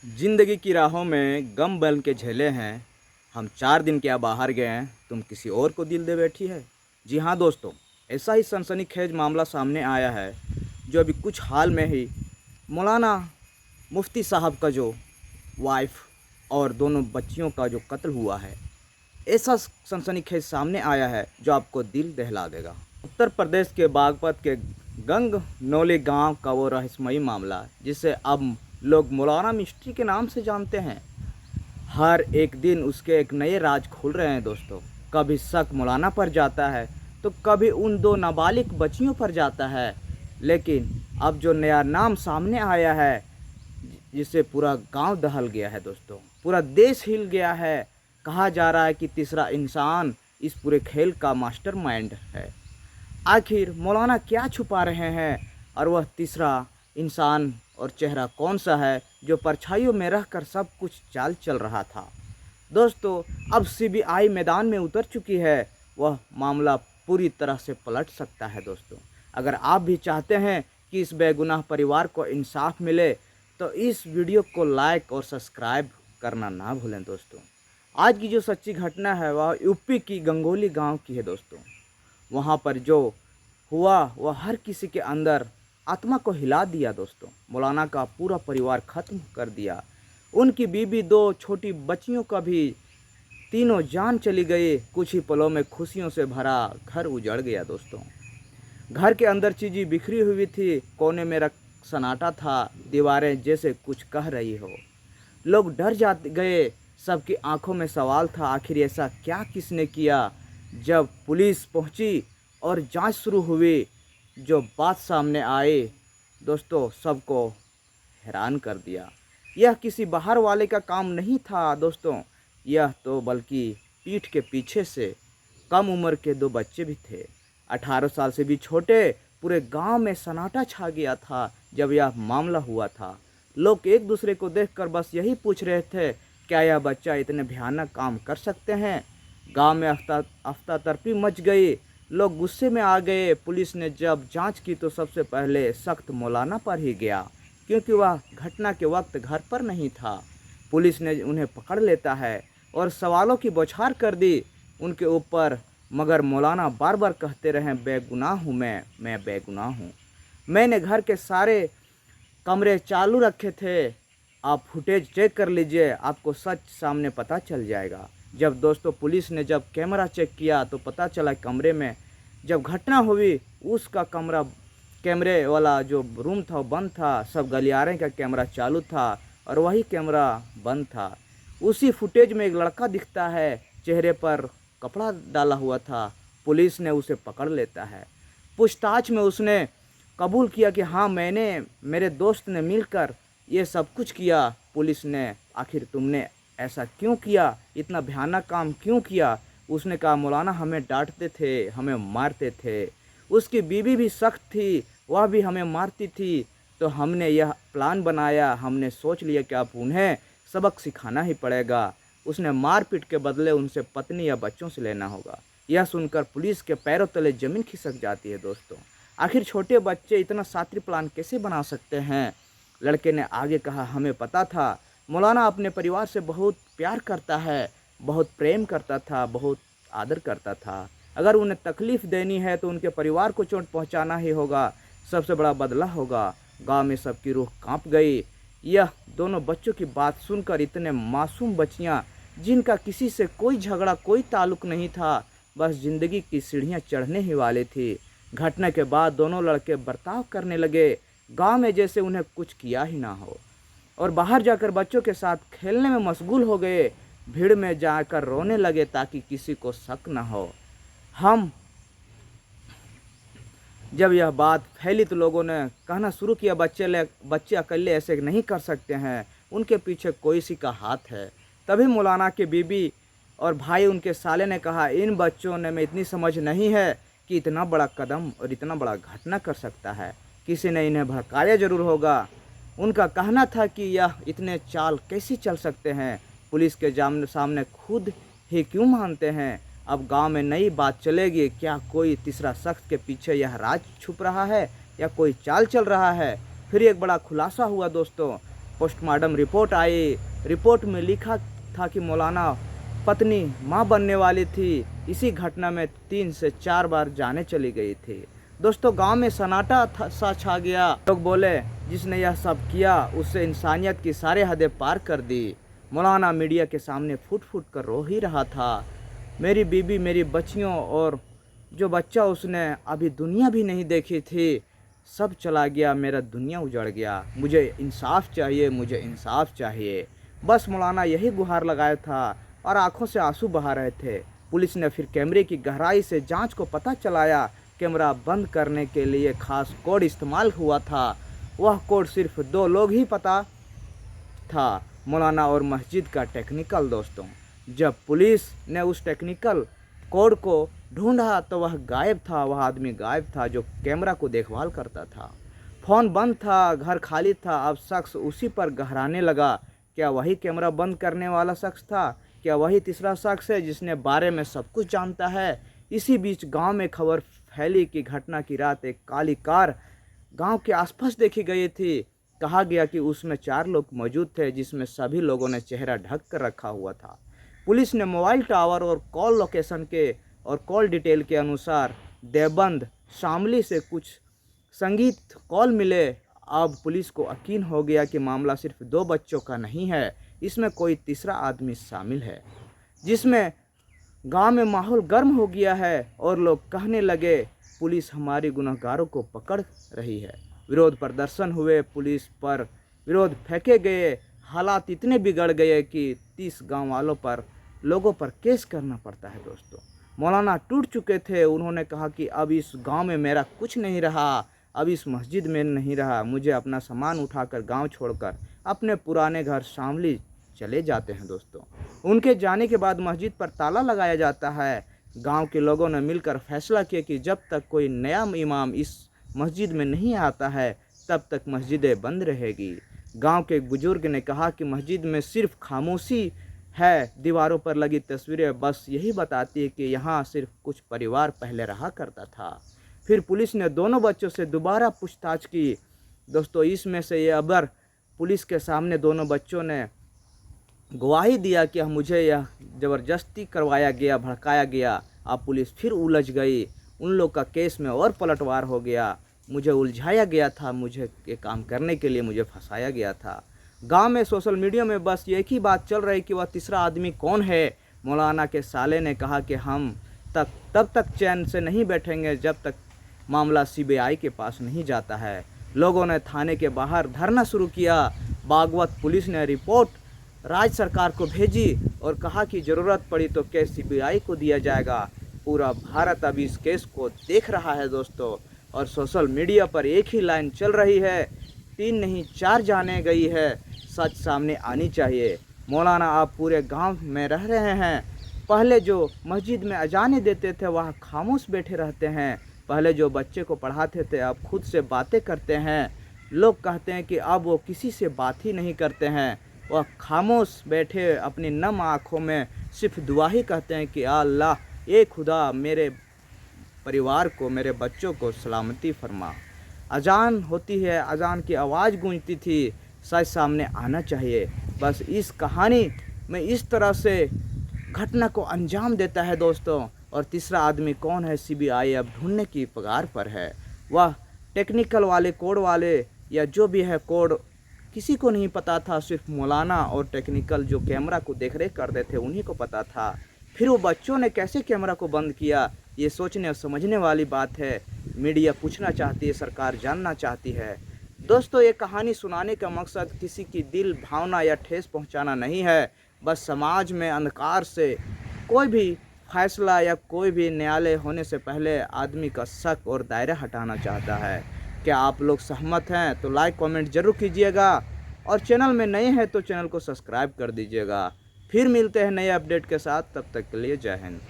जिंदगी की राहों में गम बन के झेले हैं। हम 4 दिन क्या बाहर गए हैं, तुम किसी और को दिल दे बैठी है। जी हाँ दोस्तों, ऐसा ही सनसनीखेज मामला सामने आया है जो अभी कुछ हाल में ही मौलाना मुफ्ती साहब का जो वाइफ और दोनों बच्चियों का जो कत्ल हुआ है। ऐसा सनसनीखेज सामने आया है जो आपको दिल दहला देगा। उत्तर प्रदेश के बागपत के गंग नौली गांव का वो रहस्यमयी मामला जिसे अब लोग मौलाना मिस्ट्री के नाम से जानते हैं। हर एक दिन उसके एक नए राज खुल रहे हैं दोस्तों। कभी शक मौलाना पर जाता है तो कभी उन दो नाबालिग बच्चियों पर जाता है। लेकिन अब जो नया नाम सामने आया है जिससे पूरा गांव दहल गया है दोस्तों, पूरा देश हिल गया है। कहा जा रहा है कि तीसरा इंसान इस पूरे खेल का मास्टरमाइंड है। आखिर मौलाना क्या छुपा रहे हैं और वह तीसरा इंसान और चेहरा कौन सा है जो परछाइयों में रहकर सब कुछ चाल चल रहा था। दोस्तों, अब सीबीआई मैदान में उतर चुकी है। वह मामला पूरी तरह से पलट सकता है दोस्तों। अगर आप भी चाहते हैं कि इस बेगुनाह परिवार को इंसाफ मिले तो इस वीडियो को लाइक और सब्सक्राइब करना ना भूलें दोस्तों। आज की जो सच्ची घटना है वह यूपी की गंगोली गांव की है दोस्तों। वहाँ पर जो हुआ वह हर किसी के अंदर आत्मा को हिला दिया दोस्तों। मौलाना का पूरा परिवार ख़त्म कर दिया। उनकी बीवी, दो छोटी बच्चियों का भी तीनों जान चली गई। कुछ ही पलों में खुशियों से भरा घर उजड़ गया दोस्तों। घर के अंदर चीज़ें बिखरी हुई थी, कोने में सन्नाटा था, दीवारें जैसे कुछ कह रही हो। लोग डर जाते गए, सबकी आंखों में सवाल था, आखिर ऐसा क्या किसने किया। जब पुलिस पहुंची और जांच शुरू हुई, जो बात सामने आई दोस्तों, सबको हैरान कर दिया। यह किसी बाहर वाले का काम नहीं था दोस्तों, यह तो बल्कि पीठ के पीछे से कम उम्र के दो बच्चे भी थे, 18 साल से भी छोटे। पूरे गांव में सन्नाटा छा गया था जब यह मामला हुआ था। लोग एक दूसरे को देखकर बस यही पूछ रहे थे, क्या यह बच्चा इतने भयानक काम कर सकते हैं। गांव में अफरा-तफरी मच गई, लोग गुस्से में आ गए। पुलिस ने जब जांच की तो सबसे पहले सख्त मौलाना पर ही गया, क्योंकि वह घटना के वक्त घर पर नहीं था। पुलिस ने उन्हें पकड़ लेता है और सवालों की बौछार कर दी उनके ऊपर, मगर मौलाना बार बार कहते रहे, बेगुनाह हूँ मैं बेगुनाह हूँ। मैंने घर के सारे कमरे चालू रखे थे, आप फुटेज चेक कर लीजिए, आपको सच सामने पता चल जाएगा। जब दोस्तों पुलिस ने जब कैमरा चेक किया तो पता चला कमरे में जब घटना हुई उसका कैमरे वाला जो रूम था वो बंद था। सब गलियारे का कैमरा चालू था और वही कैमरा बंद था। उसी फुटेज में एक लड़का दिखता है, चेहरे पर कपड़ा डाला हुआ था। पुलिस ने उसे पकड़ लेता है। पूछताछ में उसने कबूल किया कि हाँ, मैंने, मेरे दोस्त ने मिलकर ये सब कुछ किया। पुलिस ने, आखिर तुमने ऐसा क्यों किया, इतना भयानक काम क्यों किया। उसने कहा, मौलाना हमें डांटते थे, हमें मारते थे। उसकी बीवी भी सख्त थी, वह भी हमें मारती थी। तो हमने यह प्लान बनाया, हमने सोच लिया कि अब उन्हें सबक सिखाना ही पड़ेगा। उसने मारपीट के बदले उनसे पत्नी या बच्चों से लेना होगा। यह सुनकर पुलिस के पैरों तले ज़मीन खिसक जाती है दोस्तों। आखिर छोटे बच्चे इतना शातिर प्लान कैसे बना सकते हैं। लड़के ने आगे कहा, हमें पता था मौलाना अपने परिवार से बहुत प्यार करता है, बहुत प्रेम करता था, बहुत आदर करता था। अगर उन्हें तकलीफ़ देनी है तो उनके परिवार को चोट पहुंचाना ही होगा, सबसे बड़ा बदला होगा। गांव में सबकी रूह कांप गई। यह दोनों बच्चों की बात सुनकर, इतने मासूम बच्चियां जिनका किसी से कोई झगड़ा, कोई ताल्लुक़ नहीं था, बस ज़िंदगी की सीढ़ियाँ चढ़ने ही वाली थी। घटना के बाद दोनों लड़के बर्ताव करने लगे गांव में जैसे उन्हें कुछ किया ही ना हो, और बाहर जाकर बच्चों के साथ खेलने में मशगूल हो गए। भीड़ में जाकर रोने लगे ताकि किसी को शक न हो। जब यह बात फैली तो लोगों ने कहना शुरू किया, बच्चे अकेले ऐसे नहीं कर सकते हैं, उनके पीछे कोई सी का हाथ है। तभी मौलाना के बीबी और भाई, उनके साले ने कहा, इन बच्चों ने में इतनी समझ नहीं है कि इतना बड़ा कदम और इतना बड़ा घटना कर सकता है। किसी ने इन्हें भड़काया जरूर होगा। उनका कहना था कि यह इतने चाल कैसे चल सकते हैं, पुलिस के सामने खुद ही क्यों मानते हैं। अब गांव में नई बात चलेगी, क्या कोई तीसरा शख्स के पीछे यह राज छुप रहा है या कोई चाल चल रहा है। फिर एक बड़ा खुलासा हुआ दोस्तों। पोस्टमार्टम रिपोर्ट आई। रिपोर्ट में लिखा था कि मौलाना पत्नी मां बनने वाली थी। इसी घटना में 3 से 4 बार जाने चली गई थी। दोस्तों, गांव में सन्नाटा सा छा गया। लोग बोले जिसने यह सब किया उससे इंसानियत की सारी हदें पार कर दी। मौलाना मीडिया के सामने फूट फूट कर रो ही रहा था। मेरी बीबी, मेरी बच्चियों और जो बच्चा उसने अभी दुनिया भी नहीं देखी थी, सब चला गया। मेरा दुनिया उजड़ गया। मुझे इंसाफ चाहिए, मुझे इंसाफ चाहिए। बस मौलाना यही गुहार लगाया था और आंखों से आंसू बहा रहे थे। पुलिस ने फिर कैमरे की गहराई से जांच को पता चलाया। कैमरा बंद करने के लिए खास कोड इस्तेमाल हुआ था। वह कोड सिर्फ 2 लोग ही पता था, मौलाना और मस्जिद का टेक्निकल। दोस्तों, जब पुलिस ने उस टेक्निकल कोड को ढूंढा तो वह गायब था। वह आदमी गायब था जो कैमरा को देखभाल करता था। फ़ोन बंद था, घर खाली था। अब शख्स उसी पर गहराने लगा। क्या वही कैमरा बंद करने वाला शख्स था? क्या वही तीसरा शख्स है जिसने बारे में सब कुछ जानता है? इसी बीच गांव में खबर फैली कि घटना की रात एक काली कार गांव के आसपास देखी गई थी। कहा गया कि उसमें 4 लोग मौजूद थे, जिसमें सभी लोगों ने चेहरा ढक कर रखा हुआ था। पुलिस ने मोबाइल टावर और कॉल लोकेशन के और कॉल डिटेल के अनुसार देवबंद शामली से कुछ संगीत कॉल मिले। अब पुलिस को यकीन हो गया कि मामला सिर्फ 2 बच्चों का नहीं है, इसमें कोई तीसरा आदमी शामिल है। जिसमें गांव में माहौल गर्म हो गया है और लोग कहने लगे पुलिस हमारी गुनहगारों को पकड़ रही है। विरोध प्रदर्शन हुए, पुलिस पर विरोध फेंके गए। हालात इतने बिगड़ गए कि 30 गांव वालों पर लोगों पर केस करना पड़ता है। दोस्तों, मौलाना टूट चुके थे। उन्होंने कहा कि अब इस गांव में मेरा कुछ नहीं रहा, अब इस मस्जिद में नहीं रहा। मुझे अपना सामान उठाकर गांव छोड़कर अपने पुराने घर शामली चले जाते हैं। दोस्तों, उनके जाने के बाद मस्जिद पर ताला लगाया जाता है। गांव के लोगों ने मिलकर फैसला किया कि जब तक कोई नया इमाम इस मस्जिद में नहीं आता है तब तक मस्जिदें बंद रहेगी। गांव के एक बुजुर्ग ने कहा कि मस्जिद में सिर्फ खामोशी है। दीवारों पर लगी तस्वीरें बस यही बताती है कि यहाँ सिर्फ कुछ परिवार पहले रहा करता था। फिर पुलिस ने दोनों बच्चों से दोबारा पूछताछ की। दोस्तों, इसमें से ये अबर पुलिस के सामने दोनों बच्चों ने गवाही दिया कि मुझे यह ज़बरदस्ती करवाया गया, भड़काया गया। अब पुलिस फिर उलझ गई। उन लोग का केस में और पलटवार हो गया। मुझे उलझाया गया था, मुझे ये काम करने के लिए मुझे फंसाया गया था। गांव में सोशल मीडिया में बस एक ही बात चल रही कि वह तीसरा आदमी कौन है। मौलाना के साले ने कहा कि हम तब तक चैन से नहीं बैठेंगे जब तक मामला CBI के पास नहीं जाता है। लोगों ने थाने के बाहर धरना शुरू किया। बागवत पुलिस ने रिपोर्ट राज्य सरकार को भेजी और कहा कि ज़रूरत पड़ी तो केस CBI को दिया जाएगा। पूरा भारत अभी इस केस को देख रहा है। दोस्तों, और सोशल मीडिया पर एक ही लाइन चल रही है, 3 नहीं 4 जाने गई है। सच सामने आनी चाहिए। मौलाना आप पूरे गांव में रह रहे हैं। पहले जो मस्जिद में अजाने देते थे वह खामोश बैठे रहते हैं। पहले जो बच्चे को पढ़ाते थे अब खुद से बातें करते हैं। लोग कहते हैं कि अब वो किसी से बात ही नहीं करते हैं। वह खामोश बैठे अपनी नम आँखों में सिर्फ दुआ ही कहते हैं कि अल्लाह, ए खुदा, मेरे परिवार को, मेरे बच्चों को सलामती फरमा। अजान होती है, अजान की आवाज़ गूंजती थी। सच सामने आना चाहिए। बस इस कहानी में इस तरह से घटना को अंजाम देता है। दोस्तों, और तीसरा आदमी कौन है CBI अब ढूंढने की पगार पर है। वह टेक्निकल वाले, कोड वाले या जो भी है कोड किसी को नहीं पता था। सिर्फ मौलाना और टेक्निकल जो कैमरा को देखरेख करते थे उन्हीं को पता था। फिर वो बच्चों ने कैसे कैमरा को बंद किया, ये सोचने और समझने वाली बात है। मीडिया पूछना चाहती है, सरकार जानना चाहती है। दोस्तों, ये कहानी सुनाने का मकसद किसी की दिल भावना या ठेस पहुंचाना नहीं है। बस समाज में अंधकार से कोई भी फैसला या कोई भी न्यायालय होने से पहले आदमी का शक और दायरा हटाना चाहता है। क्या आप लोग सहमत हैं? तो लाइक कमेंट ज़रूर कीजिएगा और चैनल में नए हैं तो चैनल को सब्सक्राइब कर दीजिएगा। फिर मिलते हैं नए अपडेट के साथ, तब तक के लिए जय हिंद।